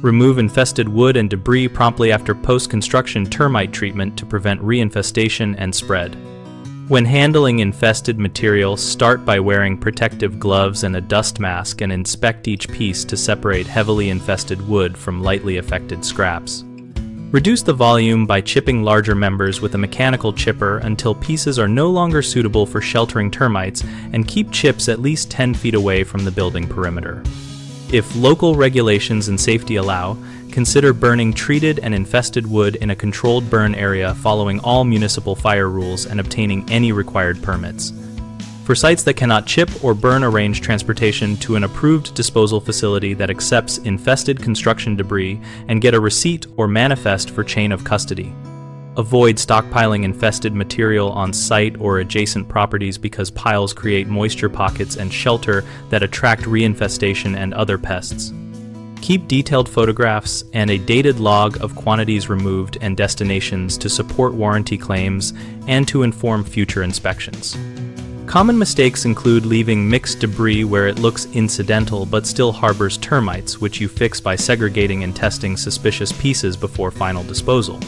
Remove infested wood and debris promptly after post-construction termite treatment to prevent reinfestation and spread. When handling infested material, start by wearing protective gloves and a dust mask and inspect each piece to separate heavily infested wood from lightly affected scraps. Reduce the volume by chipping larger members with a mechanical chipper until pieces are no longer suitable for sheltering termites, and keep chips at least 10 feet away from the building perimeter. If local regulations and safety allow, consider burning treated and infested wood in a controlled burn area following all municipal fire rules and obtaining any required permits. For sites that cannot chip or burn, arrange transportation to an approved disposal facility that accepts infested construction debris and get a receipt or manifest for chain of custody. Avoid stockpiling infested material on site or adjacent properties because piles create moisture pockets and shelter that attract reinfestation and other pests. Keep detailed photographs and a dated log of quantities removed and destinations to support warranty claims and to inform future inspections. Common mistakes include leaving mixed debris where it looks incidental but still harbors termites, which you fix by segregating and testing suspicious pieces before final disposal.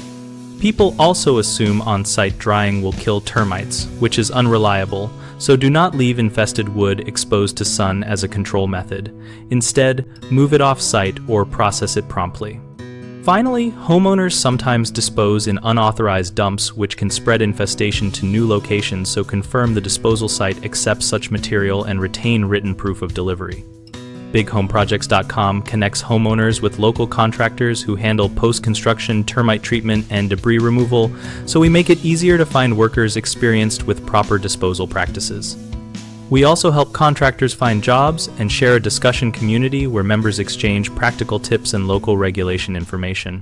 People also assume on-site drying will kill termites, which is unreliable, so do not leave infested wood exposed to sun as a control method. Instead, move it off-site or process it promptly. Finally, homeowners sometimes dispose in unauthorized dumps, which can spread infestation to new locations, so confirm the disposal site accepts such material and retain written proof of delivery. BigHomeProjects.com connects homeowners with local contractors who handle post-construction termite treatment and debris removal, so we make it easier to find workers experienced with proper disposal practices. We also help contractors find jobs and share a discussion community where members exchange practical tips and local regulation information.